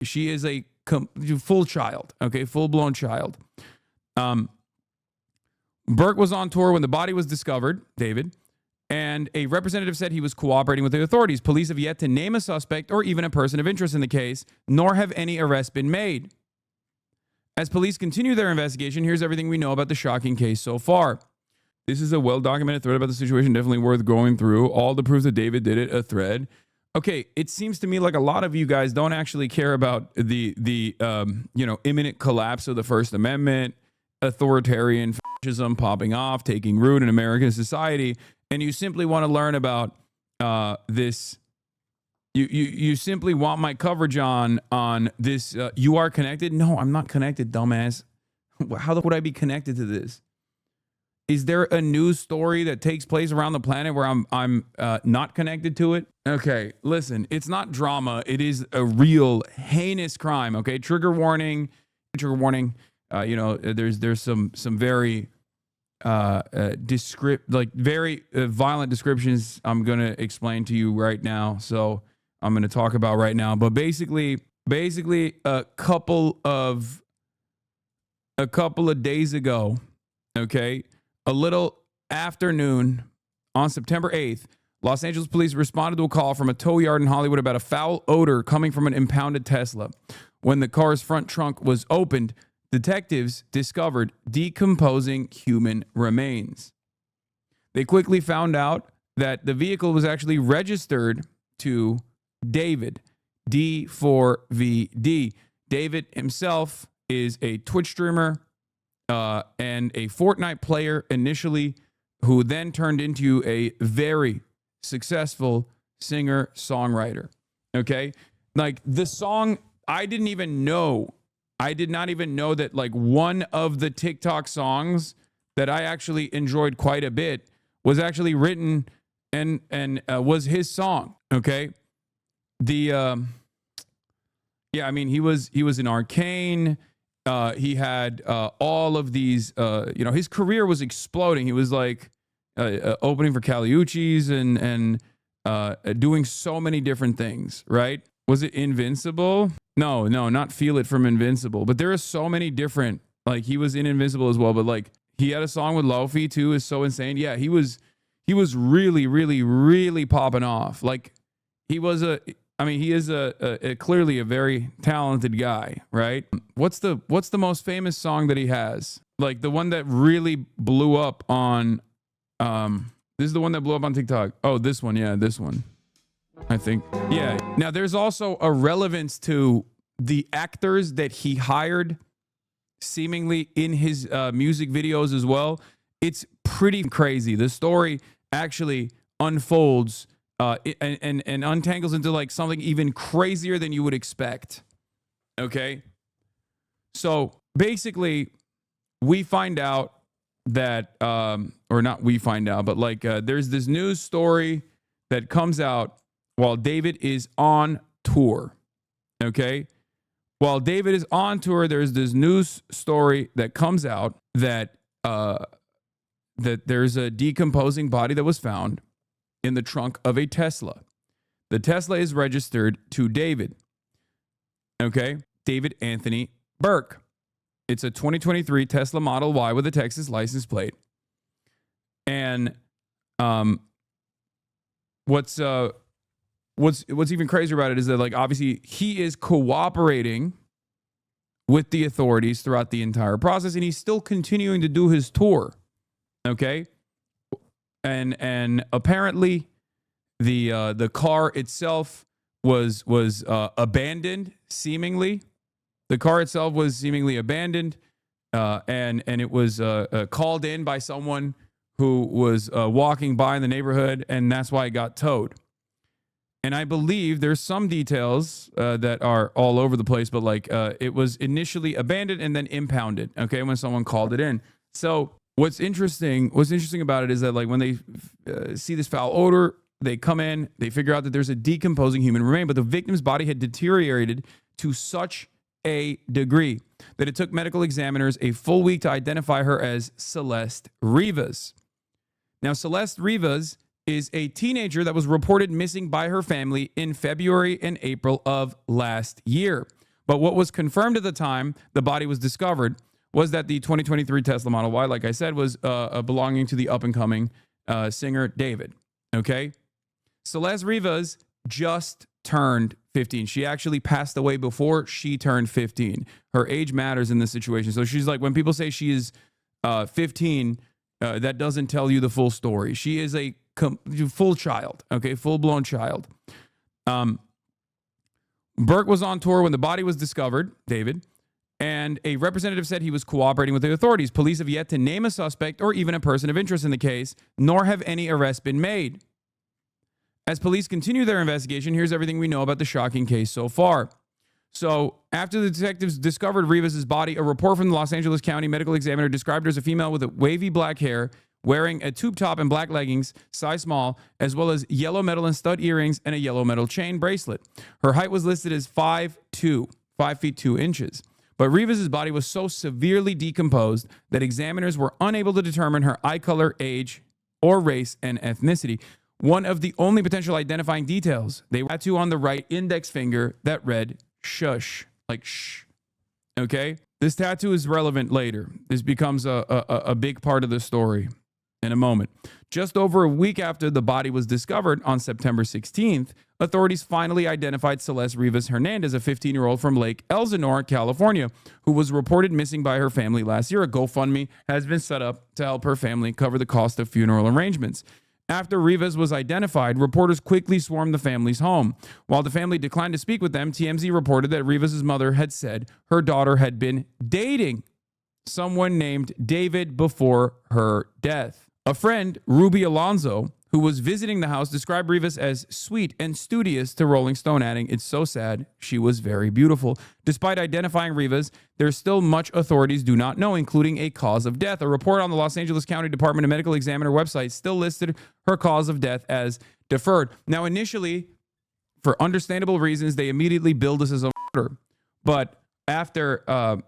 She is a full child, okay, full-blown child. Burke was on tour when the body was discovered, David, and a representative said he was cooperating with the authorities. Police have yet to name a suspect or even a person of interest in the case, nor have any arrests been made. As police continue their investigation, here's everything we know about the shocking case so far. This is a well-documented thread about the situation, definitely worth going through. All the proof that David did it, a thread. Okay, it seems to me like a lot of you guys don't actually care about the imminent collapse of the First Amendment, authoritarian fascism popping off, taking root in American society, and you simply want to learn about this. You simply want my coverage on this. You are connected? No, I'm not connected, dumbass. How would I be connected to this? Is there a news story that takes place around the planet where I'm not connected to it? Okay, listen, it's not drama. It is a real heinous crime. Okay, trigger warning. There's some very very violent descriptions I'm gonna explain to you right now. So I'm gonna talk about right now. But basically, a couple of days ago, okay. A little afternoon on September 8th, Los Angeles police responded to a call from a tow yard in Hollywood about a foul odor coming from an impounded Tesla. When the car's front trunk was opened, detectives discovered decomposing human remains. They quickly found out that the vehicle was actually registered to David, d4vd. David himself is a Twitch streamer, and a Fortnite player initially, who then turned into a very successful singer-songwriter. Okay? Like the song, I did not even know that like one of the TikTok songs that I actually enjoyed quite a bit was actually written and was his song. Okay? He was in Arcane. He had all of these, his career was exploding. He was like opening for Caliucci's and doing so many different things, right? Was it Invincible? No, not Feel It from Invincible. But there are so many different, like he was in Invincible as well, but like he had a song with Lofi too, is so insane. Yeah, he was really, really, really popping off. Like he is clearly a very talented guy, right? What's the most famous song that he has? Like the one that really blew up on, this is the one that blew up on TikTok. Oh, this one. Yeah, this one. I think. Yeah. Now there's also a relevance to the actors that he hired seemingly in his music videos as well. It's pretty crazy. The story actually unfolds and untangles into like something even crazier than you would expect. Okay. So basically we find out that, or not we find out, but like there's this news story that comes out while David is on tour. Okay. While David is on tour, there's this news story that comes out that that there's a decomposing body that was found in the trunk of a Tesla. The Tesla is registered to David. Okay? David Anthony Burke. It's a 2023 Tesla Model Y with a Texas license plate. And what's even crazier about it is that, like, obviously he is cooperating with the authorities throughout the entire process, and he's still continuing to do his tour. Okay? And apparently the car itself was abandoned, seemingly. The car itself was seemingly abandoned, and it was called in by someone who was walking by in the neighborhood, and that's why it got towed. And I believe there's some details that are all over the place, but like it was initially abandoned and then impounded, okay, when someone called it in. So what's interesting about it is that, like, when they see this foul odor, they come in, they figure out that there's a decomposing human remain, but the victim's body had deteriorated to such a degree that it took medical examiners a full week to identify her as Celeste Rivas. Now, Celeste Rivas is a teenager that was reported missing by her family in February and April of last year. But what was confirmed at the time the body was discovered was that the 2023 Tesla Model Y, like I said, was belonging to the up-and-coming singer David. Okay? Celeste Rivas just turned 15. She actually passed away before she turned 15. Her age matters in this situation. So she's like, when people say she is 15, that doesn't tell you the full story. She is a full child, okay? Full-blown child. Burke was on tour when the body was discovered, David, and a representative said he was cooperating with the authorities. Police have yet to name a suspect or even a person of interest in the case, nor have any arrests been made. As police continue their investigation, here's everything we know about the shocking case so far. So, after the detectives discovered Rivas' body, a report from the Los Angeles County medical examiner described her as a female with wavy black hair, wearing a tube top and black leggings, size small, as well as yellow metal and stud earrings and a yellow metal chain bracelet. Her height was listed as 5'2", 5 feet 2 inches. But Rivas' body was so severely decomposed that examiners were unable to determine her eye color, age, or race and ethnicity. One of the only potential identifying details, they had a tattoo on the right index finger that read shush, like shh. Okay? This tattoo is relevant later. This becomes a big part of the story in a moment. Just over a week after the body was discovered on September 16th, authorities finally identified Celeste Rivas Hernandez, a 15-year-old from Lake Elsinore, California, who was reported missing by her family last year. A GoFundMe has been set up to help her family cover the cost of funeral arrangements. After Rivas was identified, reporters quickly swarmed the family's home. While the family declined to speak with them, TMZ reported that Rivas' mother had said her daughter had been dating someone named David before her death. A friend, Ruby Alonso, who was visiting the house, described Rivas as sweet and studious to Rolling Stone, adding, "It's so sad. She was very beautiful." Despite identifying Rivas, there's still much authorities do not know, including a cause of death. A report on the Los Angeles County Department of Medical Examiner website still listed her cause of death as deferred. Now, initially, for understandable reasons, they immediately billed this as a murder. But after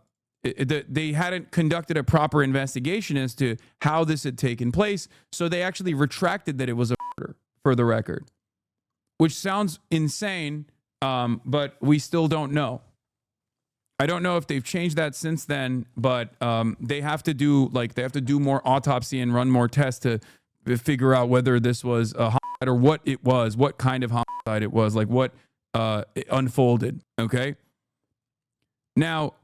they hadn't conducted a proper investigation as to how this had taken place, so they actually retracted that it was a murder, for the record, which sounds insane, but we still don't know. I don't know if they've changed that since then, but they have to do more autopsy and run more tests to figure out whether this was a homicide or what it was, what kind of homicide it was, like what it unfolded. Okay. Now,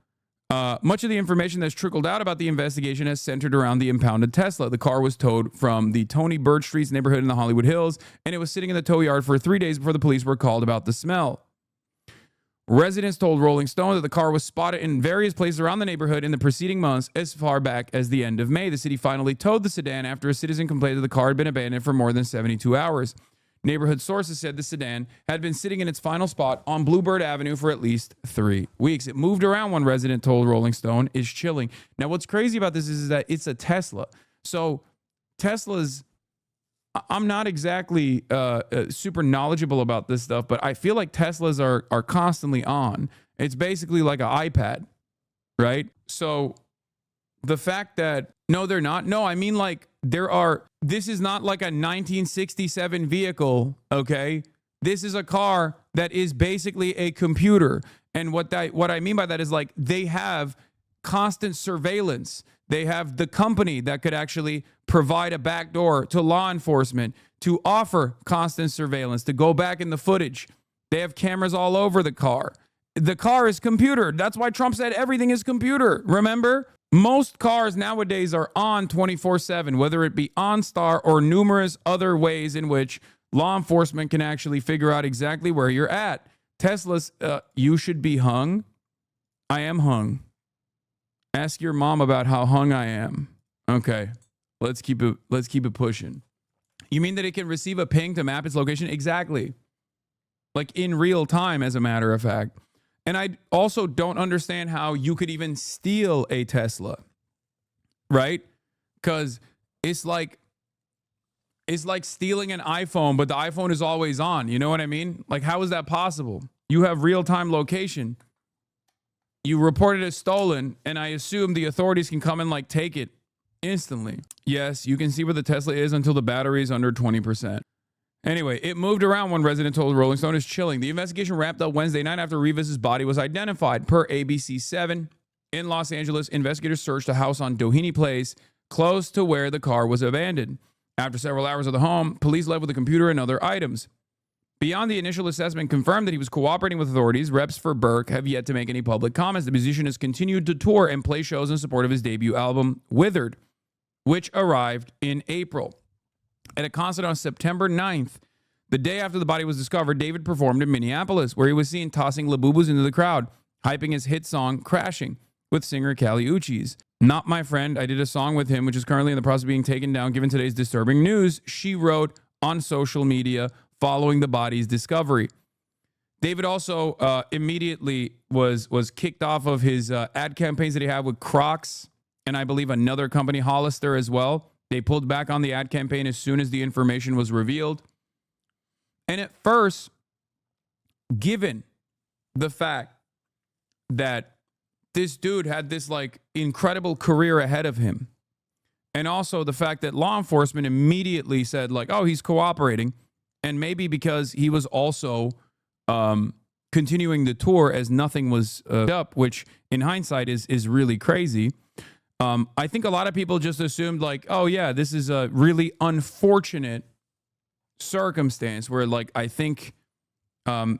much of the information that's trickled out about the investigation has centered around the impounded Tesla. The car was towed from the Tony Bird Streets neighborhood in the Hollywood Hills, and it was sitting in the tow yard for 3 days before the police were called about the smell. Residents told Rolling Stone that the car was spotted in various places around the neighborhood in the preceding months, as far back as the end of May. The city finally towed the sedan after a citizen complained that the car had been abandoned for more than 72 hours. Neighborhood sources said the sedan had been sitting in its final spot on Bluebird Avenue for at least 3 weeks. It moved around, one resident told Rolling Stone. Is chilling. Now, what's crazy about this is that it's a Tesla. So Teslas, I'm not exactly super knowledgeable about this stuff, but I feel like Teslas are constantly on. It's basically like an iPad, right? So the fact that, no, they're not. No, I mean, like, this is not like a 1967 vehicle, okay? This is a car that is basically a computer. And what I mean by that is, like, they have constant surveillance. They have the company that could actually provide a backdoor to law enforcement to offer constant surveillance, to go back in the footage. They have cameras all over the car. The car is computer. That's why Trump said everything is computer. Remember? Most cars nowadays are on 24/7, whether it be OnStar or numerous other ways in which law enforcement can actually figure out exactly where you're at. Teslas, you should be hung. I am hung. Ask your mom about how hung I am. Okay, let's keep it pushing. You mean that it can receive a ping to map its location? Exactly. Like in real time, as a matter of fact. And I also don't understand how you could even steal a Tesla, right? Because it's like stealing an iPhone, but the iPhone is always on. You know what I mean? Like, how is that possible? You have real-time location. You report it as stolen, and I assume the authorities can come and, like, take it instantly. Yes, you can see where the Tesla is until the battery is under 20%. Anyway, it moved around, one resident told Rolling Stone. Is chilling. The investigation wrapped up Wednesday night after Rivas' body was identified. Per ABC7, in Los Angeles, investigators searched a house on Doheny Place, close to where the car was abandoned. After several hours of the home, police left with a computer and other items. Beyond the initial assessment confirmed that he was cooperating with authorities, reps for Burke have yet to make any public comments. The musician has continued to tour and play shows in support of his debut album, Withered, which arrived in April. At a concert on September 9th, the day after the body was discovered, David performed in Minneapolis, where he was seen tossing Labubus into the crowd, hyping his hit song, Crashing, with singer Kali Uchis. Not my friend. I did a song with him, which is currently in the process of being taken down given today's disturbing news, she wrote on social media following the body's discovery. David also immediately was kicked off of his ad campaigns that he had with Crocs and I believe another company, Hollister, as well. They pulled back on the ad campaign as soon as the information was revealed. And at first, given the fact that this dude had this like incredible career ahead of him, and also the fact that law enforcement immediately said like, oh, he's cooperating, and maybe because he was also continuing the tour as nothing was up, which in hindsight is really crazy. I think a lot of people just assumed like, oh yeah, this is a really unfortunate circumstance where like I think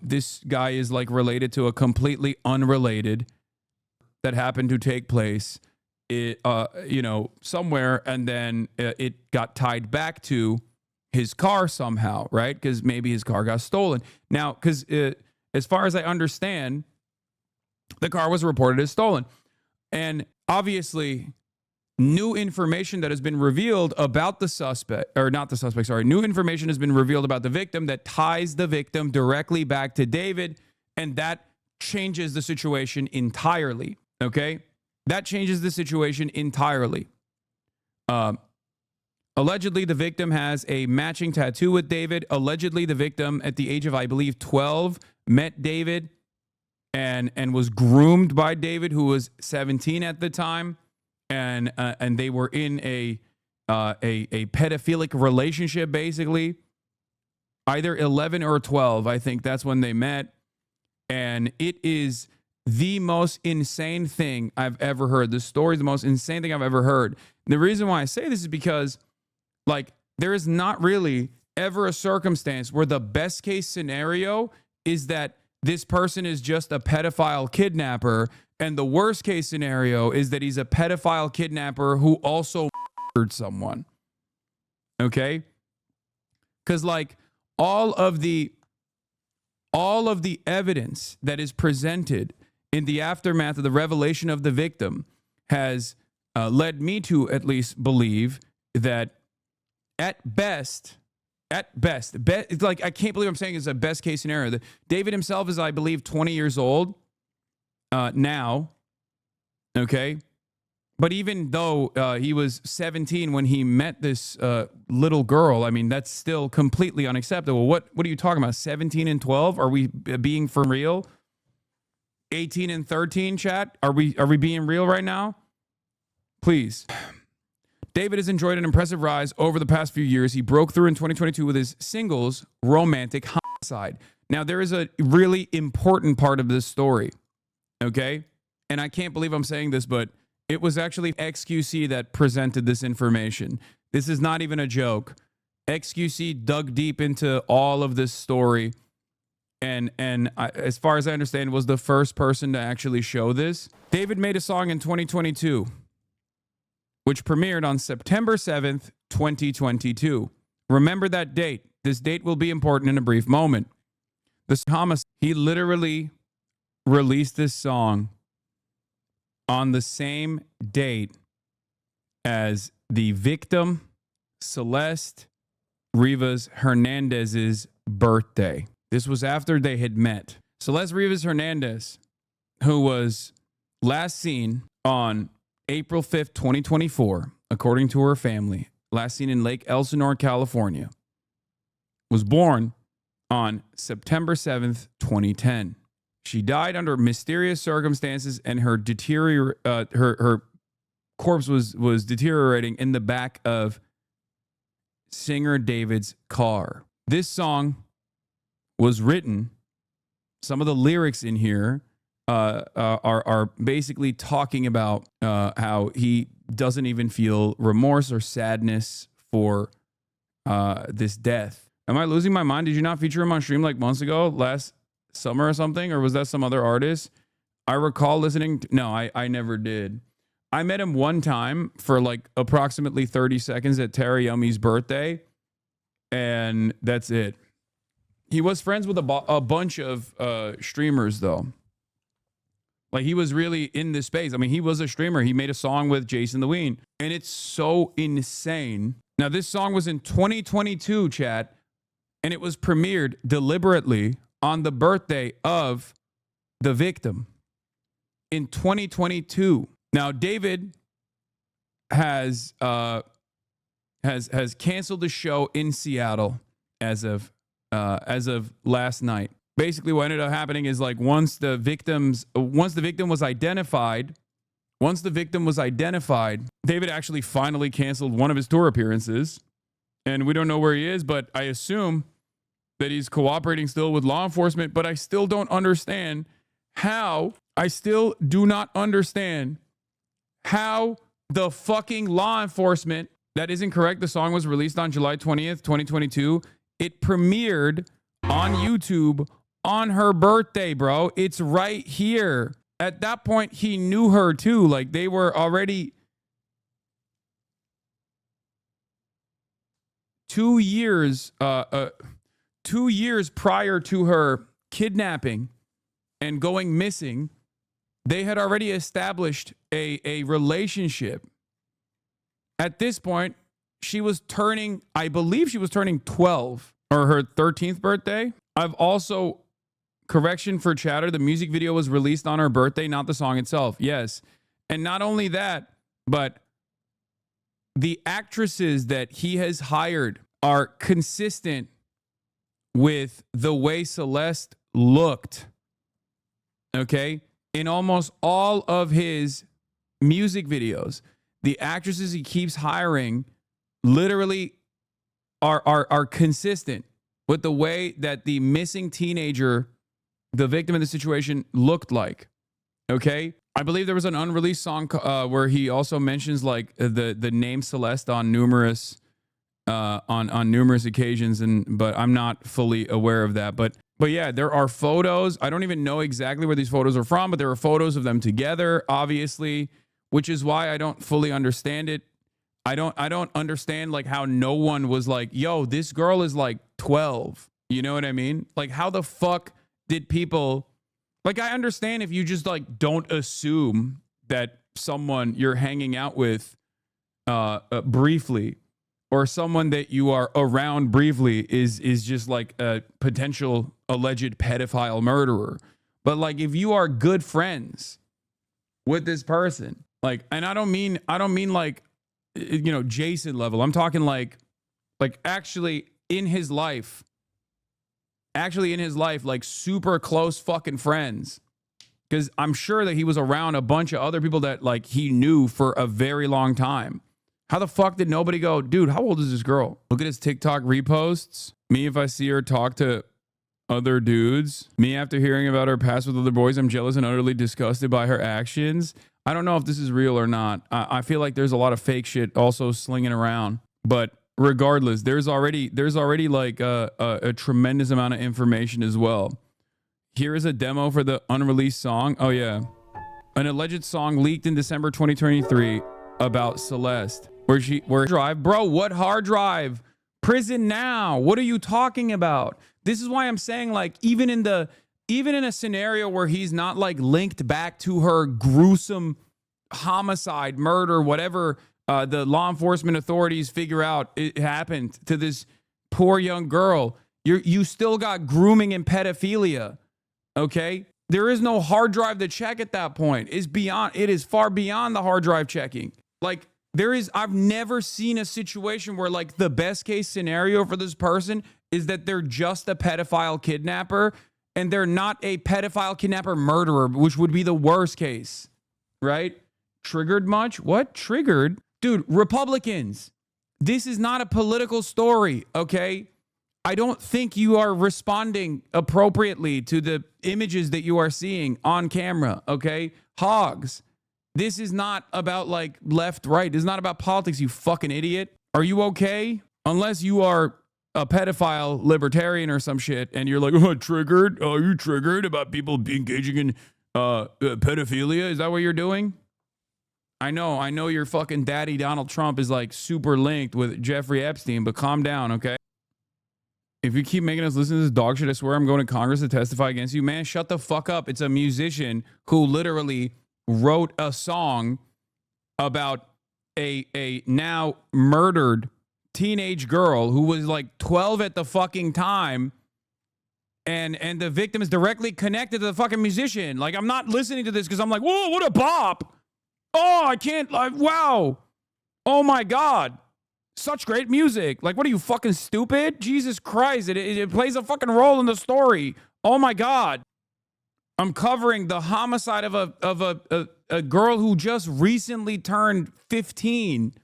this guy is like related to a completely unrelated that happened to take place somewhere, and then it got tied back to his car somehow, right? Because maybe his car got stolen. Now, because as far as I understand, the car was reported as stolen. And obviously, new information that has been revealed about the suspect, or not the suspect, sorry, new information has been revealed about the victim that ties the victim directly back to David, and that changes the situation entirely, okay? That changes the situation entirely. Allegedly, the victim has a matching tattoo with David. Allegedly, the victim, at the age of, I believe, 12, met David and was groomed by David, who was 17 at the time, and they were in a pedophilic relationship, basically. Either 11 or 12, I think that's when they met, and it is the most insane thing I've ever heard. The story is the most insane thing I've ever heard. And the reason why I say this is because, like, there is not really ever a circumstance where the best case scenario is that this person is just a pedophile kidnapper, and the worst case scenario is that he's a pedophile kidnapper who also murdered someone. Okay? Because, like, all of the evidence that is presented in the aftermath of the revelation of the victim has led me to at least believe that at best, it's like, I can't believe I'm saying it's a best case scenario. David himself is, I believe, 20 years old now. Okay. But even though he was 17 when he met this little girl, I mean, that's still completely unacceptable. What are you talking about? 17 and 12? Are we being for real? 18 and 13, chat? Are we being real right now? Please. David has enjoyed an impressive rise over the past few years. He broke through in 2022 with his singles, Romantic Homicide. Now, there is a really important part of this story, okay? And I can't believe I'm saying this, but it was actually XQC that presented this information. This is not even a joke. XQC dug deep into all of this story, and as far as I understand, was the first person to actually show this. David made a song in 2022, which premiered on September 7th, 2022. Remember that date. This date will be important in a brief moment. He literally released this song on the same date as the victim, Celeste Rivas Hernandez's birthday. This was after they had met. Celeste Rivas Hernandez, who was last seen on April 5th, 2024, according to her family, last seen in Lake Elsinore, California, was born on September 7th, 2010. She died under mysterious circumstances, and her corpse was deteriorating in the back of singer David's car. This song was written, some of the lyrics in here are basically talking about how he doesn't even feel remorse or sadness for this death. Am I losing my mind? Did you not feature him on stream like months ago, last summer or something? Or was that some other artist? I recall listening to, no, I never did. I met him one time for like approximately 30 seconds at Terry Yummy's birthday. And that's it. He was friends with a bunch of streamers, though. Like, he was really in this space. I mean, he was a streamer. He made a song with Jason the Ween. And it's so insane. Now, this song was in 2022, chat. And it was premiered deliberately on the birthday of the victim in 2022. Now, David has canceled the show in Seattle as of last night. Basically, what ended up happening is, like, once the victim was identified, David actually finally canceled one of his tour appearances, and we don't know where he is, but I assume that he's cooperating still with law enforcement. But I still don't understand how. I still do not understand how the fucking law enforcement. That isn't correct. The song was released on July 20th, 2022. It premiered on YouTube on her birthday, bro. It's right here. At that point, he knew her too. Like, they were already 2 years, 2 years prior to her kidnapping and going missing. They had already established a relationship. At this point, she was turning, I believe she was turning 12 or her 13th birthday. I've also, correction for chatter, the music video was released on her birthday, not the song itself. Yes. And not only that, but the actresses that he has hired are consistent with the way Celeste looked. Okay? In almost all of his music videos, the actresses he keeps hiring literally are consistent with the way that the missing teenager, the victim of the situation, looked like. Okay? I believe there was an unreleased song where he also mentions, like, the name Celeste on numerous occasions, but I'm not fully aware of that. But yeah, there are photos. I don't even know exactly where these photos are from, but there are photos of them together, obviously, which is why I don't fully understand it. I don't understand, like, how no one was like, yo, this girl is like 12. You know what I mean? Like, how the fuck did people, like, I understand if you just, like, don't assume that someone you're hanging out with briefly, or someone that you are around briefly is just like a potential alleged pedophile murderer. But, like, if you are good friends with this person, like, and I don't mean like, you know, Jason level. I'm talking like actually in his life, like, super close fucking friends. Because I'm sure that he was around a bunch of other people that, like, he knew for a very long time. How the fuck did nobody go, dude, how old is this girl? Look at his TikTok reposts. Me, if I see her talk to other dudes. Me, after hearing about her past with other boys, I'm jealous and utterly disgusted by her actions. I don't know if this is real or not. I feel like there's a lot of fake shit also slinging around. But regardless, there's already like a tremendous amount of information as well. Here is a demo for the unreleased song. Oh yeah. An alleged song leaked in December 2023 about Celeste. Where drive? Bro, what hard drive? Prison now. What are you talking about? This is why I'm saying, like, even in a scenario where he's not, like, linked back to her gruesome homicide, murder, whatever the law enforcement authorities figure out it happened to this poor young girl, you still got grooming and pedophilia. Okay? There is no hard drive to check at that point. It is far beyond the hard drive checking. Like, I've never seen a situation where, like, the best case scenario for this person is that they're just a pedophile kidnapper and they're not a pedophile kidnapper murderer, which would be the worst case, right? Triggered much? What? Triggered? Dude, Republicans, this is not a political story, okay? I don't think you are responding appropriately to the images that you are seeing on camera, okay? Hogs. This is not about like left, right. This is not about politics, you fucking idiot. Are you okay? Unless you are a pedophile libertarian or some shit and you're like, oh, triggered? Are you triggered about people engaging in pedophilia? Is that what you're doing? I know your fucking daddy Donald Trump is like super linked with Jeffrey Epstein, but calm down, okay? If you keep making us listen to this dog shit, I swear I'm going to Congress to testify against you. Man, shut the fuck up. It's a musician who literally wrote a song about a now murdered teenage girl who was like 12 at the fucking time. And the victim is directly connected to the fucking musician. Like, I'm not listening to this because I'm like, whoa, what a bop. Oh, I can't, wow. Oh my God. Such great music. Like, what are you, fucking stupid? Jesus Christ. It plays a fucking role in the story. Oh my God. I'm covering the homicide of a girl who just recently turned 15.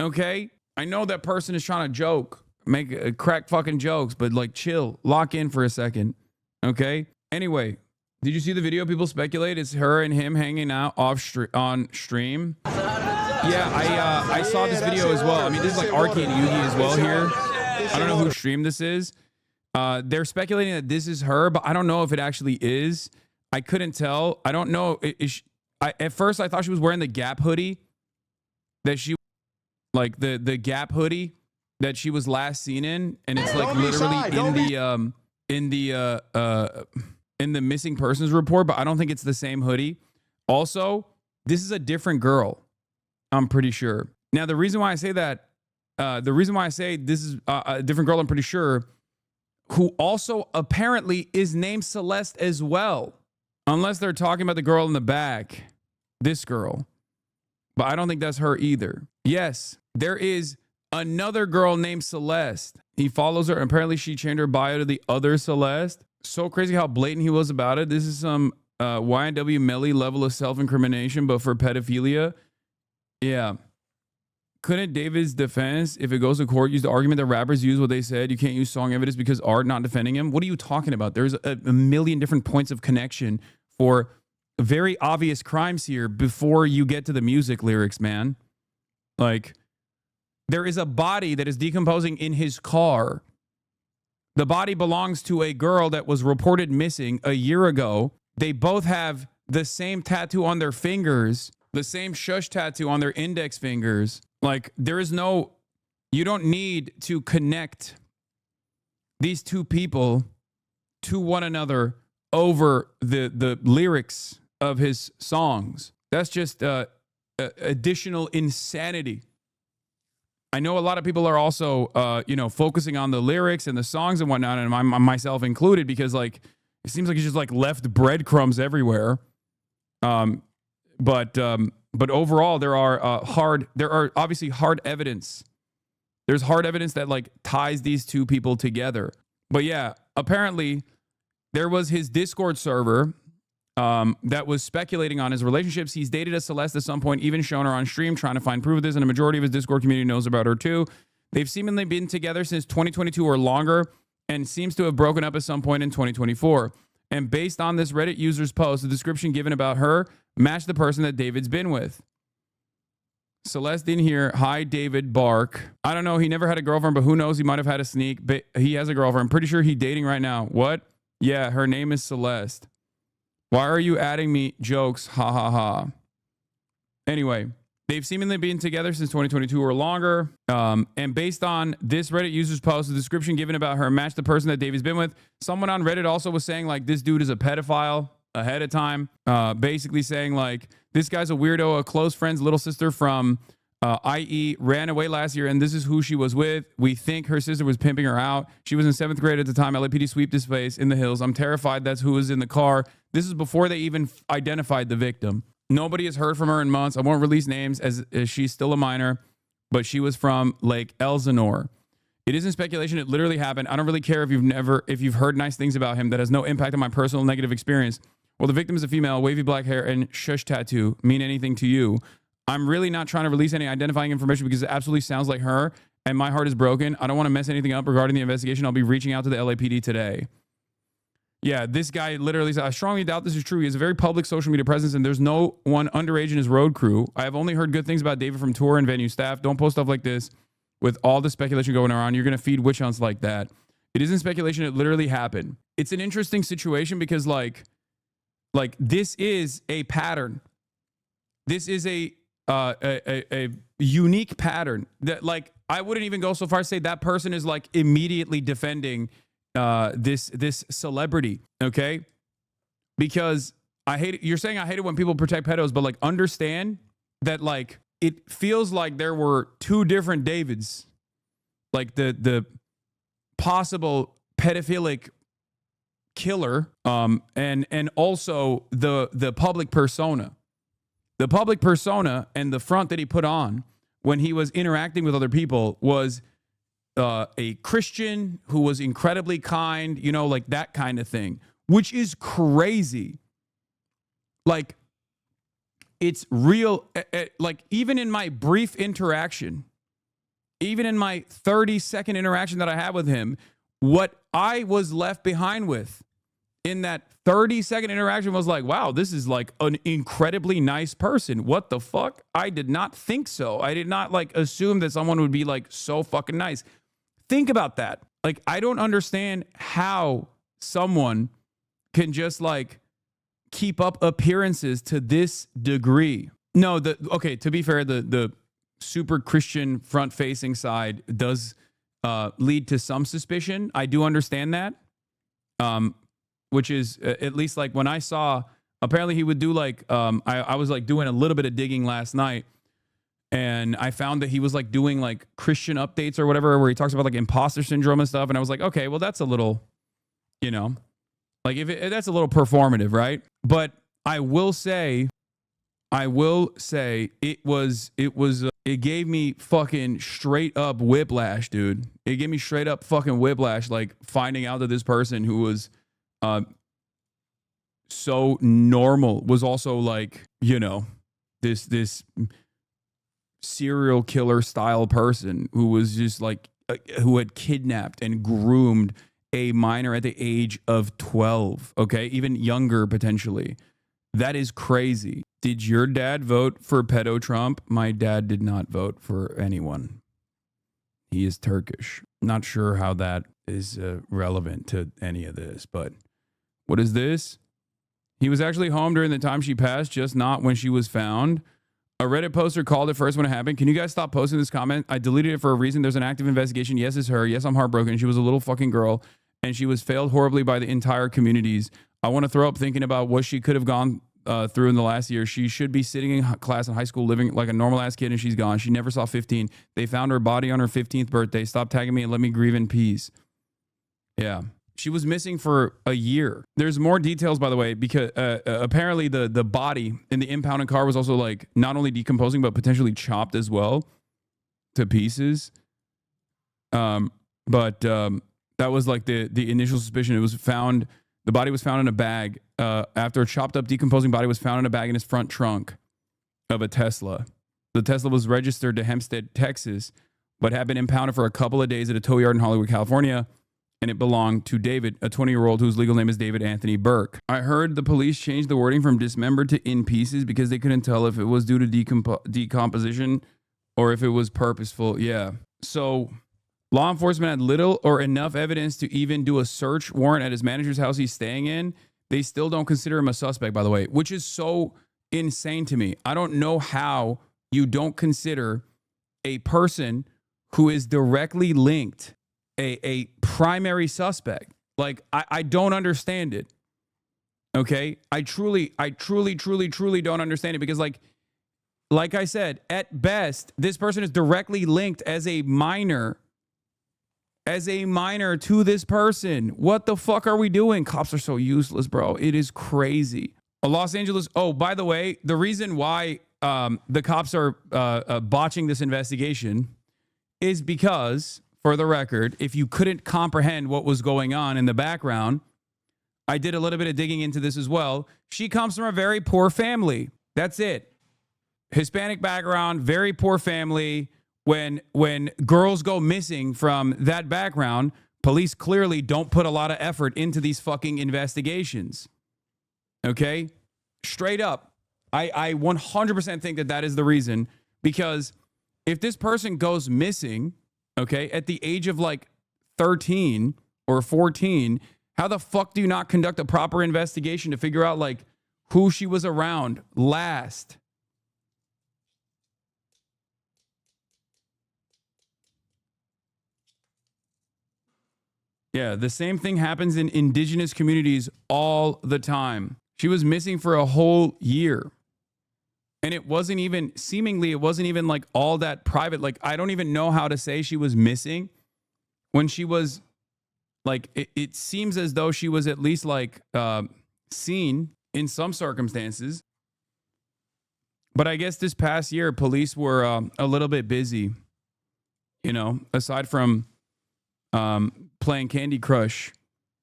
Okay? I know that person is trying to joke, make crack fucking jokes, but like chill, lock in for a second. Okay? Anyway, did you see the video? People speculate it's her and him hanging out on stream. Yeah, I saw this video as well. I mean, this is like Arcane Yugi as well here. I don't know whose stream this is. They're speculating that this is her, but I don't know if it actually is. I couldn't tell. I don't know. At first, I thought she was wearing the Gap hoodie. That she, like the Gap hoodie that she was last seen in, and it's like literally in the missing persons report. But I don't think it's the same hoodie. Also, this is a different girl. I'm pretty sure. Now, the reason why I say that, the reason why I say this is a different girl, I'm pretty sure, who also apparently is named Celeste as well. Unless they're talking about the girl in the back, this girl. But I don't think that's her either. Yes, there is another girl named Celeste. He follows her, and apparently she changed her bio to the other Celeste. So crazy how blatant he was about it. This is some YNW Melly level of self-incrimination, but for pedophilia. Yeah. Couldn't David's defense, if it goes to court, use the argument that rappers use what they said? You can't use song evidence because art not defending him. What are you talking about? There's a million different points of connection for very obvious crimes here before you get to the music lyrics, man. Like, there is a body that is decomposing in his car. The body belongs to a girl that was reported missing a year ago. They both have the same tattoo on their fingers, the same shush tattoo on their index fingers. Like, there is no, you don't need to connect these two people to one another over the lyrics of his songs. That's just additional insanity. I know a lot of people are also, focusing on the lyrics and the songs and whatnot, and myself included, because like it seems like he's just like left breadcrumbs everywhere. But overall, there are obviously hard evidence. There's hard evidence that like ties these two people together. But yeah, apparently there was his Discord server that was speculating on his relationships. He's dated a Celeste at some point, even shown her on stream, trying to find proof of this, and a majority of his Discord community knows about her too. They've seemingly been together since 2022 or longer, and seems to have broken up at some point in 2024. And based on this Reddit user's post, the description given about her matched the person that David's been with. Celeste in here, hi David, bark. I don't know, he never had a girlfriend, but who knows, he might have had a sneak. But he has a girlfriend. I'm pretty sure he's dating right now. What? Yeah, her name is Celeste. Why are you adding me jokes? Ha ha ha. Anyway, they've seemingly been together since 2022 or longer. And based on this Reddit user's post, the description given about her matched the person that David's been with. Someone on Reddit also was saying like this dude is a pedophile ahead of time. Basically saying like this guy's a weirdo, a close friend's little sister from IE ran away last year, and this is who she was with. We think her sister was pimping her out. She was in 7th grade at the time. LAPD sweep this place in the hills. I'm terrified that's who was in the car. This is before they even identified the victim. Nobody has heard from her in months. I won't release names as she's still a minor, but she was from Lake Elsinore. It isn't speculation. It literally happened. I don't really care if you've heard nice things about him. That has no impact on my personal negative experience. Well, the victim is a female, wavy black hair, and shush tattoo mean anything to you? I'm really not trying to release any identifying information because it absolutely sounds like her, and my heart is broken. I don't want to mess anything up regarding the investigation. I'll be reaching out to the LAPD today. Yeah, this guy literally said, I strongly doubt this is true. He has a very public social media presence, and there's no one underage in his road crew. I have only heard good things about David from tour and venue staff. Don't post stuff like this with all the speculation going around. You're going to feed witch hunts like that. It isn't speculation. It literally happened. It's an interesting situation because, like this is a pattern. This is a unique pattern that, like, I wouldn't even go so far as to say that person is like immediately defending this celebrity, okay? Because I hate it. You're saying I hate it when people protect pedos, but like understand that like it feels like there were two different Davids, like the possible pedophilic killer, and also the public persona. The public persona and the front that he put on when he was interacting with other people was a Christian who was incredibly kind, you know, like that kind of thing, which is crazy. Like, it's real. Like, even in my brief interaction, even in my 30-second interaction that I had with him, what I was left behind with in that 30-second interaction was like, wow, this is like an incredibly nice person. What the fuck? I did not think so. I did not like assume that someone would be like so fucking nice. Think about that. Like, I don't understand how someone can just like keep up appearances to this degree. No, okay, to be fair, the super Christian front-facing side does lead to some suspicion. I do understand that. Which is at least like when I saw, apparently he would do like, I was like doing a little bit of digging last night, and I found that he was like doing like Christian updates or whatever, where he talks about like imposter syndrome and stuff. And I was like, okay, well, that's a little, you know, like that's a little performative, right? But I will say it gave me fucking straight up whiplash, dude. It gave me straight up fucking whiplash, like finding out that this person who was so normal was also like, you know, this serial killer style person who was just like who had kidnapped and groomed a minor at the age of 12, okay, even younger potentially. That is crazy. Did your dad vote for pedo Trump? My dad did not vote for anyone. He is Turkish. Not sure how that is relevant to any of this, but what is this? He was actually home during the time she passed, just not when she was found. A Reddit poster called it first when it happened. Can you guys stop posting this comment? I deleted it for a reason. There's an active investigation. Yes, it's her. Yes, I'm heartbroken. She was a little fucking girl, and she was failed horribly by the entire communities. I want to throw up thinking about what she could have gone through in the last year. She should be sitting in class in high school living like a normal ass kid, and she's gone. She never saw 15. They found her body on her 15th birthday. Stop tagging me and let me grieve in peace. Yeah. She was missing for a year. There's more details, by the way, because apparently the body in the impounded car was also like not only decomposing, but potentially chopped as well to pieces. But that was like the initial suspicion. It was found, the body was found in a bag after a chopped up decomposing body was found in a bag in his front trunk of a Tesla. The Tesla was registered to Hempstead, Texas, but had been impounded for a couple of days at a tow yard in Hollywood, California. And it belonged to David, a 20-year-old whose legal name is David Anthony Burke. I heard the police changed the wording from dismembered to in pieces because they couldn't tell if it was due to decomposition or if it was purposeful. Yeah. So law enforcement had little or enough evidence to even do a search warrant at his manager's house he's staying in. They still don't consider him a suspect, by the way, which is so insane to me. I don't know how you don't consider a person who is directly linked a primary suspect. Like, I don't understand it. Okay? I truly don't understand it because like I said, at best, this person is directly linked as a minor to this person. What the fuck are we doing? Cops are so useless, bro. It is crazy. Los Angeles. Oh, by the way, the reason why the cops are botching this investigation is because, for the record, if you couldn't comprehend what was going on in the background, I did a little bit of digging into this as well. She comes from a very poor family. That's it. Hispanic background, very poor family, when girls go missing from that background, police clearly don't put a lot of effort into these fucking investigations. Okay? Straight up. I 100% think that is the reason, because if this person goes missing, okay, at the age of like 13 or 14, how the fuck do you not conduct a proper investigation to figure out like who she was around last? Yeah, the same thing happens in indigenous communities all the time. She was missing for a whole year. And it wasn't even, seemingly, it wasn't even like all that private. Like, I don't even know how to say she was missing when she was like, it seems as though she was at least like seen in some circumstances. But I guess this past year, police were a little bit busy, you know, aside from playing Candy Crush.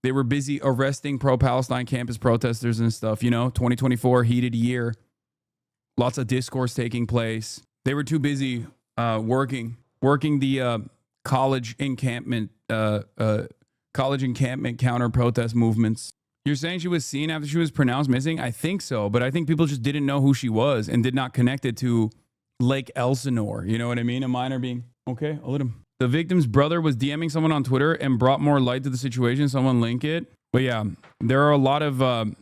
They were busy arresting pro-Palestine campus protesters and stuff, you know, 2024, heated year. Lots of discourse taking place. They were too busy working the college encampment counter protest movements. You're saying she was seen after she was pronounced missing? I think so, but I think people just didn't know who she was and did not connect it to Lake Elsinore. You know what I mean? A minor being okay. I'll let him. The victim's brother was DMing someone on Twitter and brought more light to the situation. Someone link it. But yeah, there are a lot of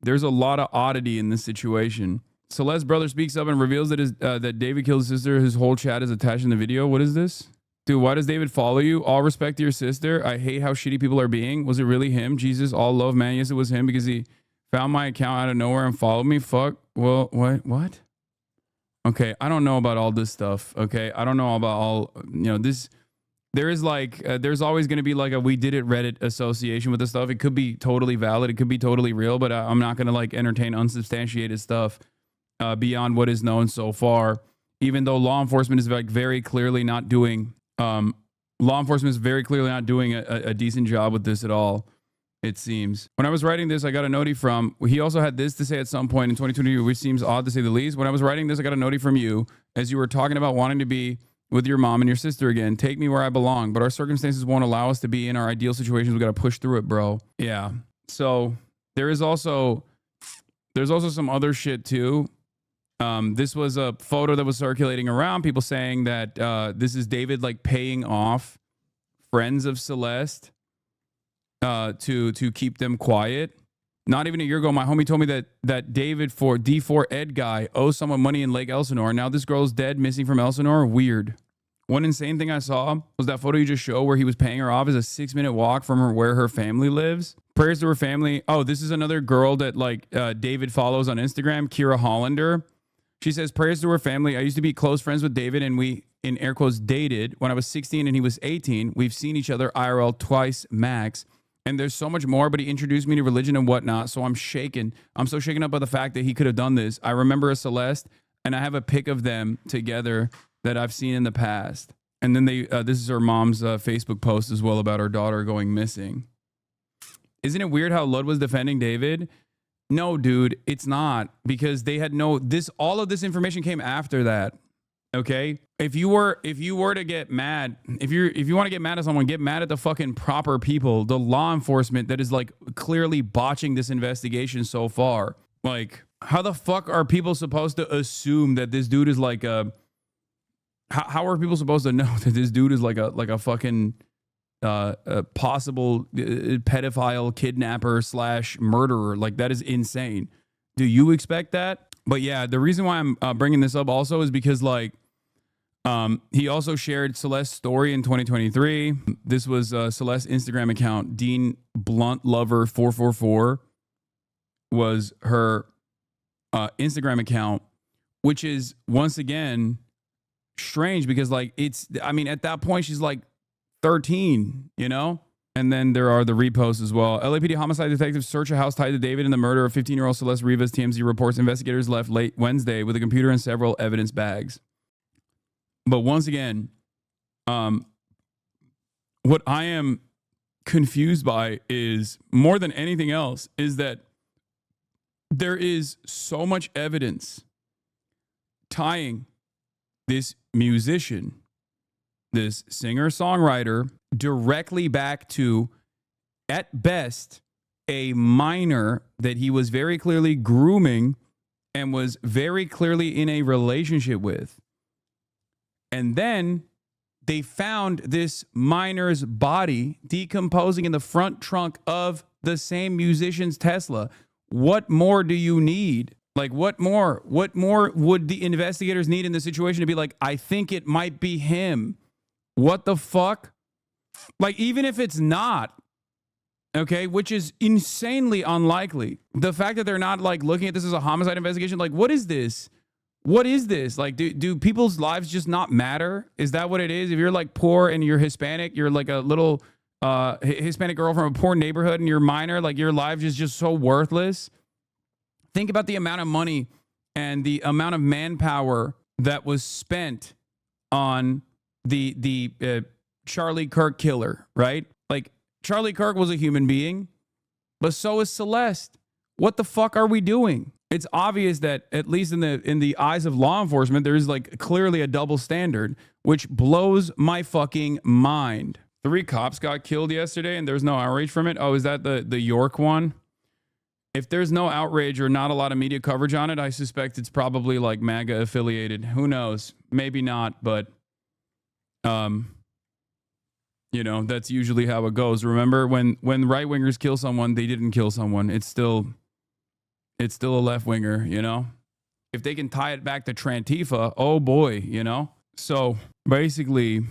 there's a lot of oddity in this situation. Celeste's brother speaks up and reveals that that David killed his sister. His whole chat is attached in the video. What is this? Dude, why does David follow you? All respect to your sister. I hate how shitty people are being. Was it really him? Jesus, all love, man. Yes, it was him because he found my account out of nowhere and followed me. Fuck. Well, what? Okay, I don't know about all this stuff. Okay, I don't know about all, you know, this. There is like, there's always going to be like a we did it Reddit association with this stuff. It could be totally valid. It could be totally real, but I'm not going to like entertain unsubstantiated stuff beyond what is known so far, even though law enforcement is like very clearly not doing a decent job with this at all, it seems. When I was writing this, I got a notie from, he also had this to say at some point in 2022, which seems odd to say the least. When I was writing this, I got a notie from you as you were talking about wanting to be with your mom and your sister again. Take me where I belong, but our circumstances won't allow us to be in our ideal situations. We got to push through it, bro. Yeah. So there's also some other shit too. This was a photo that was circulating around, people saying that this is David like paying off friends of Celeste to keep them quiet. Not even a year ago, my homie told me that David for d4vd guy owes someone money in Lake Elsinore. Now this girl's dead, missing from Elsinore. Weird. One insane thing I saw was that photo you just showed where he was paying her off is a 6-minute walk from where her family lives. Prayers to her family. Oh, this is another girl that like David follows on Instagram, Kira Hollander. She says, prayers to her family. I used to be close friends with David and we, in air quotes, dated when I was 16 and he was 18. We've seen each other IRL twice max. And there's so much more, but he introduced me to religion and whatnot. So I'm shaken. I'm so shaken up by the fact that he could have done this. I remember a Celeste and I have a pic of them together that I've seen in the past. And then this is her mom's Facebook post as well about her daughter going missing. Isn't it weird how Lud was defending David? No, dude, it's not, because they had all of this information came after that. Okay? If you were to get mad, if you want to get mad at someone, get mad at the fucking proper people, the law enforcement that is like clearly botching this investigation so far. Like, how the fuck are people supposed to assume that this dude is like how are people supposed to know that this dude is like a fucking a possible pedophile, kidnapper / murderer? Like, that is insane. Do you expect that? But yeah, the reason why I'm bringing this up also is because like he also shared Celeste's story in 2023. This was Celeste's Instagram account. Dean Blunt Lover 444 was her Instagram account, which is once again strange because like at that point she's like 13, you know? And then there are the reposts as well. LAPD homicide detectives search a house tied to David in the murder of 15-year-old Celeste Rivas. TMZ reports investigators left late Wednesday with a computer and several evidence bags. But once again, what I am confused by is, more than anything else, is that there is so much evidence tying this musician this singer-songwriter directly back to, at best, a minor that he was very clearly grooming and was very clearly in a relationship with. And then they found this minor's body decomposing in the front trunk of the same musician's Tesla. What more do you need? Like, what more would the investigators need in this situation to be like, I think it might be him? What the fuck? Like, even if it's not, okay, which is insanely unlikely, the fact that they're not like looking at this as a homicide investigation, like, what is this? What is this? Like, do people's lives just not matter? Is that what it is? If you're like poor and you're Hispanic, you're like a little Hispanic girl from a poor neighborhood and you're minor, like your life is just so worthless. Think about the amount of money and the amount of manpower that was spent on the Charlie Kirk killer, right? Like, Charlie Kirk was a human being, but so is Celeste. What the fuck are we doing? It's obvious that, at least in the eyes of law enforcement, there is like clearly a double standard, which blows my fucking mind. 3 cops got killed yesterday and there's no outrage from it. Oh, is that the York one? If there's no outrage or not a lot of media coverage on it, I suspect it's probably like MAGA affiliated. Who knows? Maybe not, but you know, that's usually how it goes. Remember when right-wingers kill someone, they didn't kill someone. It's still a left-winger, you know? If they can tie it back to Trantifa, oh boy, you know? So basically,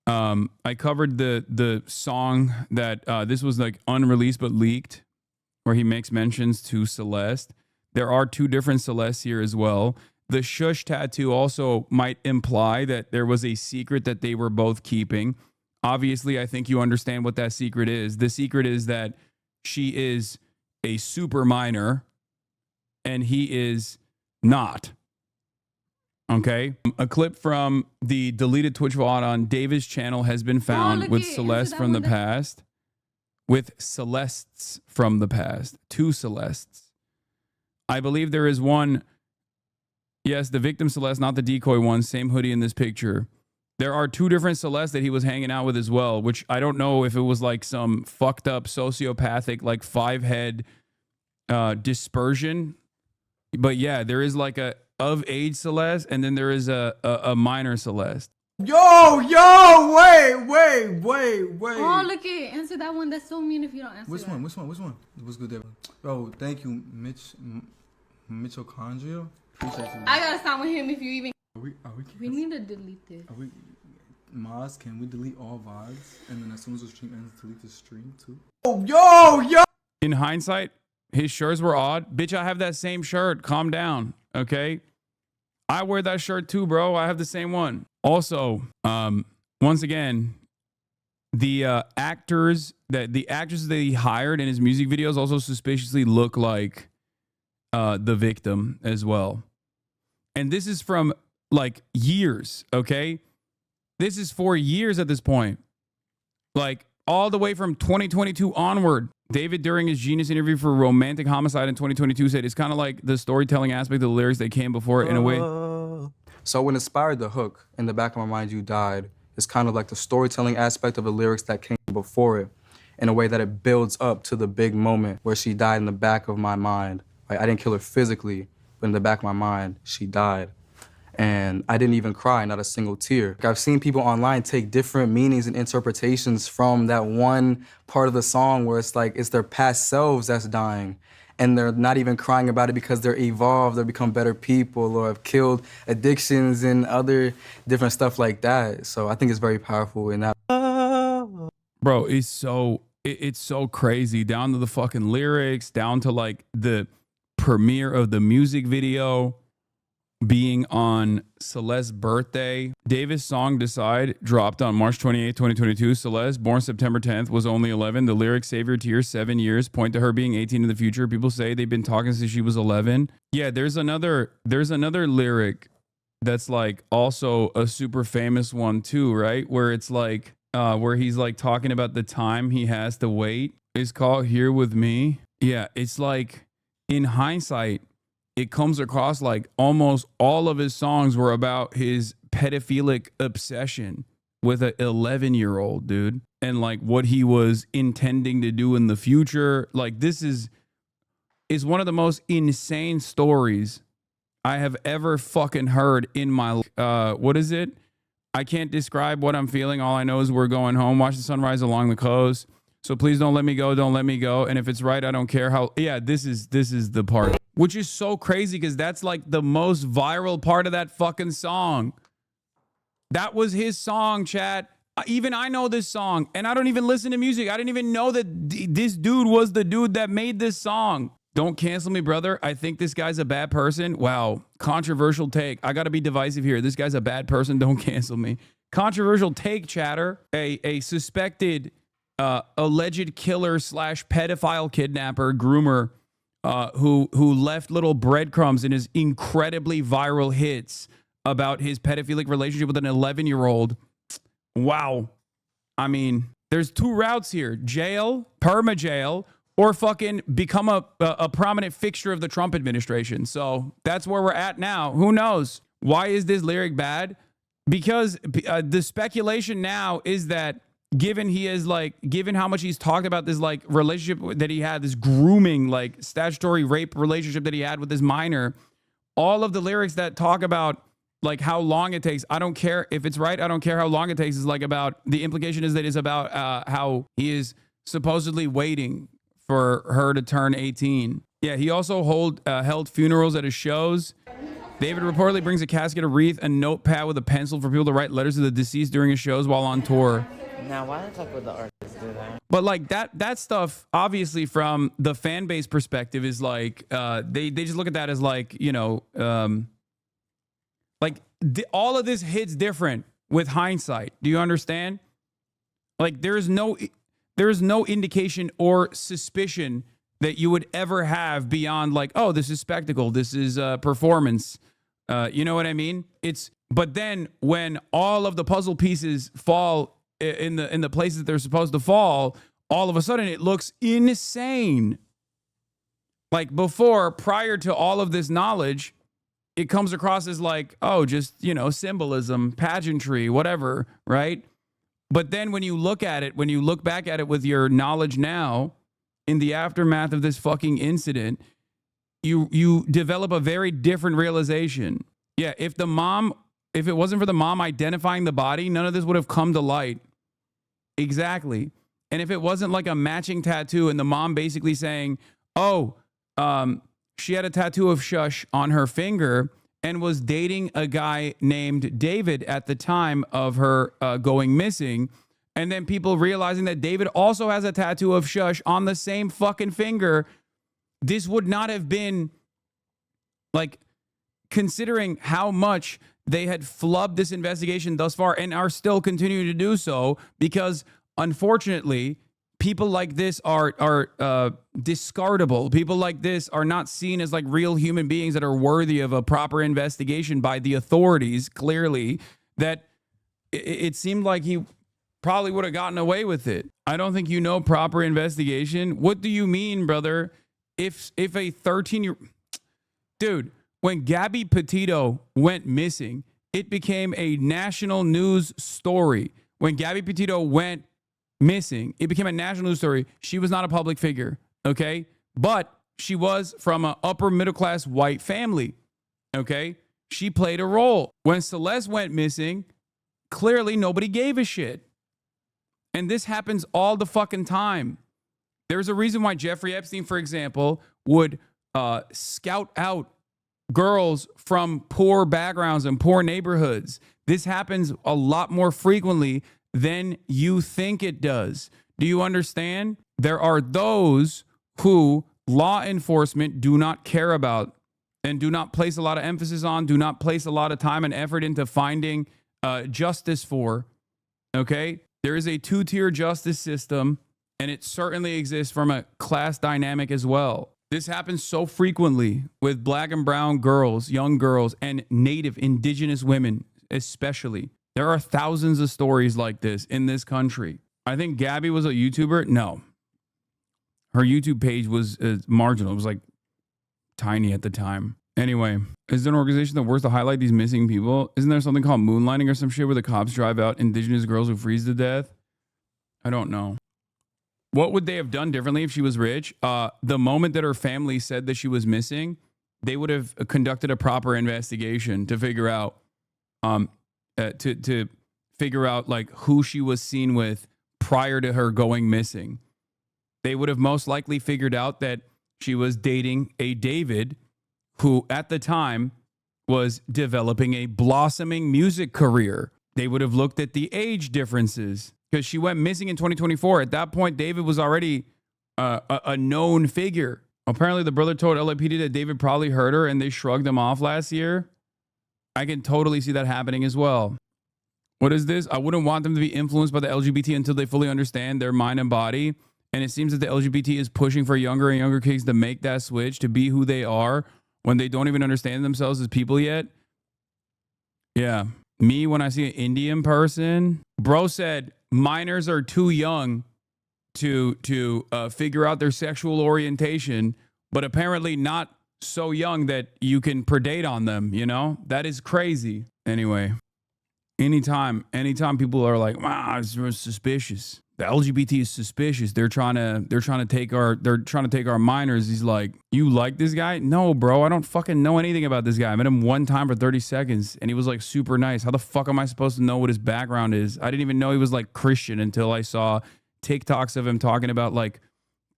I covered the song that this was like unreleased but leaked, where he makes mentions to Celeste. There are 2 different Celestes here as well. The shush tattoo also might imply that there was a secret that they were both keeping. Obviously, I think you understand what that secret is. The secret is that she is a super minor and he is not. Okay? A clip from the deleted Twitch VOD on David's channel has been found with Celeste from the past. With Celestes from the past. 2 Celestes. I believe there is one. Yes, the victim Celeste, not the decoy one. Same hoodie in this picture. There are 2 different Celestes that he was hanging out with as well, which I don't know if it was like some fucked up sociopathic, like 5-head dispersion. But yeah, there is like a of age Celeste, and then there is a minor Celeste. Yo, wait. Oh, look it. Answer that one. That's so mean if you don't answer Which one? What's good, David? Oh, thank you, Mitochondria. Appreciate you. I gotta stop with him if you even. We need to delete this. Maz, can we delete all VODs? And then as soon as the stream ends, delete the stream too? Oh, yo! In hindsight, his shirts were odd. Bitch, I have that same shirt. Calm down, okay? I wear that shirt too, bro. I have the same one. Also, once again, the actors that he hired in his music videos also suspiciously look like the victim as well. And this is from like years, okay? This is for years at this point. Like all the way from 2022 onward. David, during his Genius interview for Romantic Homicide in 2022, said it's kind of like the storytelling aspect of the lyrics that came before it in a way. So what inspired the hook, In the Back of My Mind You Died, is kind of like the storytelling aspect of the lyrics that came before it, in a way that it builds up to the big moment where she died in the back of my mind. Like, I didn't kill her physically, but in the back of my mind, she died. And I didn't even cry, not a single tear. I've seen people online take different meanings and interpretations from that one part of the song where it's like it's their past selves that's dying. And they're not even crying about it because they're evolved or become better people or have killed addictions and other different stuff like that. So I think it's very powerful in that. Bro, it's so crazy. Down to the fucking lyrics, down to like the premiere of the music video being on Celeste's birthday. Davis' song Decide dropped on March 28, 2022. Celeste, born September 10th, was only 11. The lyrics Save Your Tears, 7 years, point to her being 18 in the future. People say they've been talking since she was 11. Yeah, there's another lyric that's like also a super famous one too, right? Where it's like, where he's like talking about the time he has to wait. It's called Here With Me. Yeah, it's like in hindsight, it comes across like almost all of his songs were about his pedophilic obsession with an 11-year-old, dude, and like what he was intending to do in the future. Like this is one of the most insane stories I have ever fucking heard in my what is it? I can't describe what I'm feeling. All I know is we're going home, watch the sunrise along the coast. So please don't let me go. Don't let me go. And if it's right, I don't care how. Yeah, this is the part, which is so crazy because that's like the most viral part of that fucking song. That was his song, chat. Even I know this song, and I don't even listen to music. I didn't even know that this dude was the dude that made this song. Don't cancel me, brother. I think this guy's a bad person. Wow. Controversial take. I got to be divisive here. This guy's a bad person. Don't cancel me. Controversial take, chatter. A suspected alleged killer / pedophile kidnapper groomer who left little breadcrumbs in his incredibly viral hits about his pedophilic relationship with an 11-year-old. Wow. I mean, there's two routes here: jail, perma jail, or fucking become a prominent fixture of the Trump administration. So that's where we're at now. Who knows? Why is this lyric bad? Because the speculation now is that given how much he's talked about this like relationship that he had, this grooming, like statutory rape relationship that he had with this minor, all of the lyrics that talk about like how long it takes, I don't care if it's right, I don't care how long it takes, is like about, the implication is that it's about how he is supposedly waiting for her to turn 18. Yeah, he also held funerals at his shows. David reportedly brings a casket, a wreath, a notepad with a pencil for people to write letters to the deceased during his shows while on tour. Now, why don't talk with the artists do that? But like that stuff, obviously from the fan base perspective, is like they just look at that as like, you know, like all of this hits different with hindsight. Do you understand? Like there is no indication or suspicion that you would ever have beyond like, oh, this is spectacle, this is performance. You know what I mean? But then when all of the puzzle pieces fall in the places that they're supposed to fall, all of a sudden it looks insane. Like before, prior to all of this knowledge, it comes across as like, oh, just, you know, symbolism, pageantry, whatever, right? But then when you look at it, when you look back at it with your knowledge now, in the aftermath of this fucking incident, you develop a very different realization. Yeah, if it wasn't for the mom identifying the body, none of this would have come to light. Exactly. And if it wasn't like a matching tattoo and the mom basically saying, oh, she had a tattoo of shush on her finger and was dating a guy named David at the time of her going missing. And then people realizing that David also has a tattoo of shush on the same fucking finger. This would not have been, like, considering how much they had flubbed this investigation thus far and are still continuing to do so, because unfortunately, people like this are discardable. People like this are not seen as like real human beings that are worthy of a proper investigation by the authorities. Clearly, that it seemed like he probably would have gotten away with it. I don't think you know proper investigation. What do you mean, brother? If a 13-year dude, when Gabby Petito went missing, it became a national news story. When Gabby Petito went missing, it became a national news story. She was not a public figure, okay? But she was from an upper middle class white family, okay? She played a role. When Celeste went missing, clearly nobody gave a shit. And this happens all the fucking time. There's a reason why Jeffrey Epstein, for example, would scout out girls from poor backgrounds and poor neighborhoods. This happens a lot more frequently than you think it does. Do you understand? There are those who law enforcement do not care about and do not place a lot of emphasis on, do not place a lot of time and effort into finding justice for, okay? There is a two-tier justice system, and it certainly exists from a class dynamic as well. This happens so frequently with black and brown girls, young girls, and native indigenous women especially. There are thousands of stories like this in this country. I think Gabby was a YouTuber. No. Her YouTube page was marginal. It was like tiny at the time. Anyway, is there an organization that works to highlight these missing people? Isn't there something called moonlighting or some shit where the cops drive out indigenous girls who freeze to death? I don't know. What would they have done differently if she was rich? The moment that her family said that she was missing, they would have conducted a proper investigation to figure out, to figure out like who she was seen with prior to her going missing. They would have most likely figured out that she was dating a David who at the time was developing a blossoming music career. They would have looked at the age differences because she went missing in 2024. At that point, David was already a known figure. Apparently, the brother told LAPD that David probably hurt her and they shrugged him off last year. I can totally see that happening as well. What is this? I wouldn't want them to be influenced by the LGBT until they fully understand their mind and body. And it seems that the LGBT is pushing for younger and younger kids to make that switch, to be who they are when they don't even understand themselves as people yet. Yeah. Me, when I see an Indian person, bro said minors are too young to figure out their sexual orientation, but apparently not so young that you can predate on them, you know? That is crazy. Anyway, anytime people are like, wow, it's suspicious. The LGBT is suspicious. They're trying to take our minors. He's like, you like this guy? No, bro, I don't fucking know anything about this guy. I met him one time for 30 seconds and he was like super nice. How the fuck am I supposed to know what his background is? I didn't even know he was like Christian until I saw TikToks of him talking about like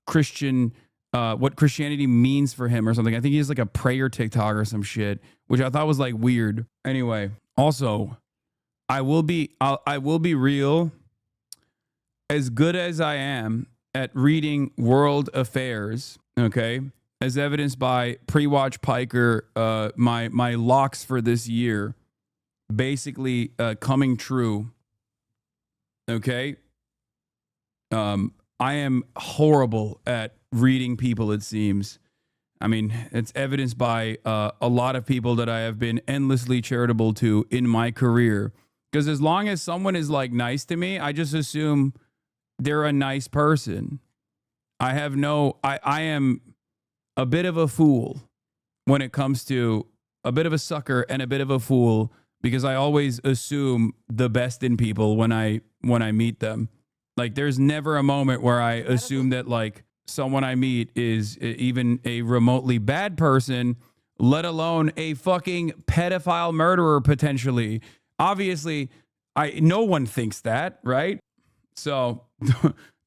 Christian, what Christianity means for him or something. I think he has like a prayer TikTok or some shit, which I thought was like weird. Anyway, also, I will be real. As good as I am at reading world affairs, okay, as evidenced by pre-watch Piker, my locks for this year basically coming true, okay, I am horrible at reading people, it seems. I mean, it's evidenced by a lot of people that I have been endlessly charitable to in my career. Because as long as someone is like nice to me, I just assume they're a nice person. I am a bit of a fool when it comes to a bit of a sucker and a bit of a fool because I always assume the best in people when I meet them. Like there's never a moment where I assume that like someone I meet is even a remotely bad person, let alone a fucking pedophile murderer potentially. Obviously, no one thinks that, right? So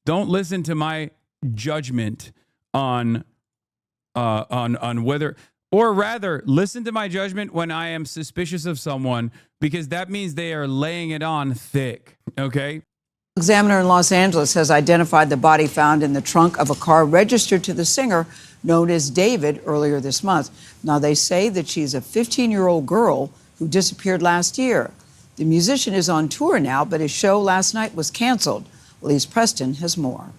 don't listen to my judgment on whether, or rather listen to my judgment when I am suspicious of someone, because that means they are laying it on thick. Okay. Examiner in Los Angeles has identified the body found in the trunk of a car registered to the singer known as David earlier this month. Now, they say that she's a 15-year-old girl who disappeared last year. The musician is on tour now, but his show last night was canceled. Elise Preston has more.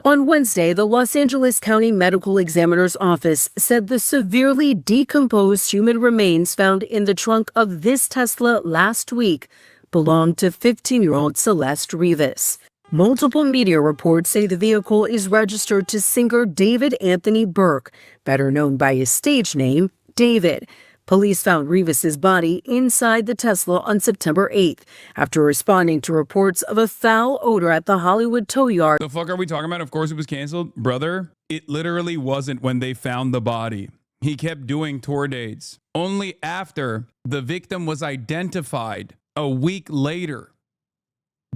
On Wednesday, the Los Angeles County Medical Examiner's Office said the severely decomposed human remains found in the trunk of this Tesla last week belonged to 15-year-old Celeste Rivas. Multiple media reports say the vehicle is registered to singer David Anthony Burke, better known by his stage name, David. Police found Rivas's body inside the Tesla on September 8th after responding to reports of a foul odor at the Hollywood tow yard. The fuck are we talking about? Of course it was canceled. Brother, it literally wasn't when they found the body. He kept doing tour dates. Only after the victim was identified a week later,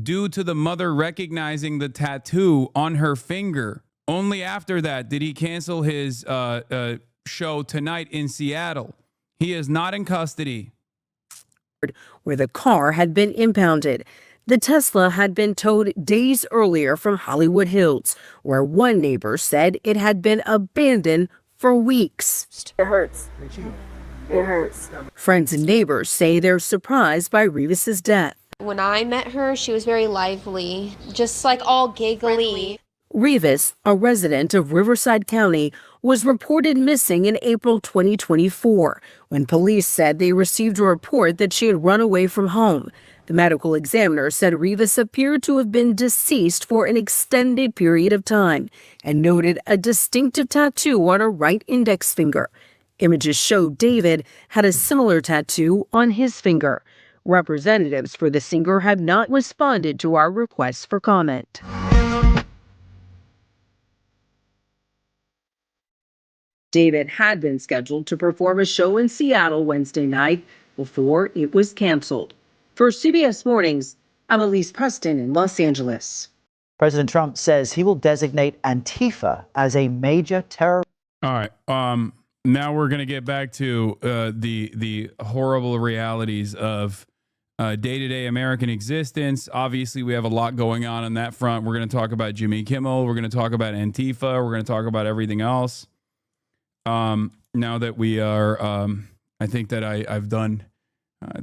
due to the mother recognizing the tattoo on her finger, only after that did he cancel his show tonight in Seattle. He is not in custody. Where the car had been impounded. The Tesla had been towed days earlier from Hollywood Hills, where one neighbor said it had been abandoned for weeks. It hurts. It hurts. Friends and neighbors say they're surprised by Rivas's death. When I met her, she was very lively, just like all giggly. Rivas, a resident of Riverside County, was reported missing in April 2024 when police said they received a report that she had run away from home. The medical examiner said Rivas appeared to have been deceased for an extended period of time and noted a distinctive tattoo on her right index finger. Images show David had a similar tattoo on his finger. Representatives for the singer have not responded to our requests for comment. David had been scheduled to perform a show in Seattle Wednesday night before it was canceled. For CBS Mornings, I'm Elise Preston in Los Angeles. President Trump says he will designate Antifa as a major terror. All right. Now we're going to get back to the horrible realities of day-to-day American existence. Obviously, we have a lot going on that front. We're going to talk about Jimmy Kimmel. We're going to talk about Antifa. We're going to talk about everything else. Now that we are, I think that I've done to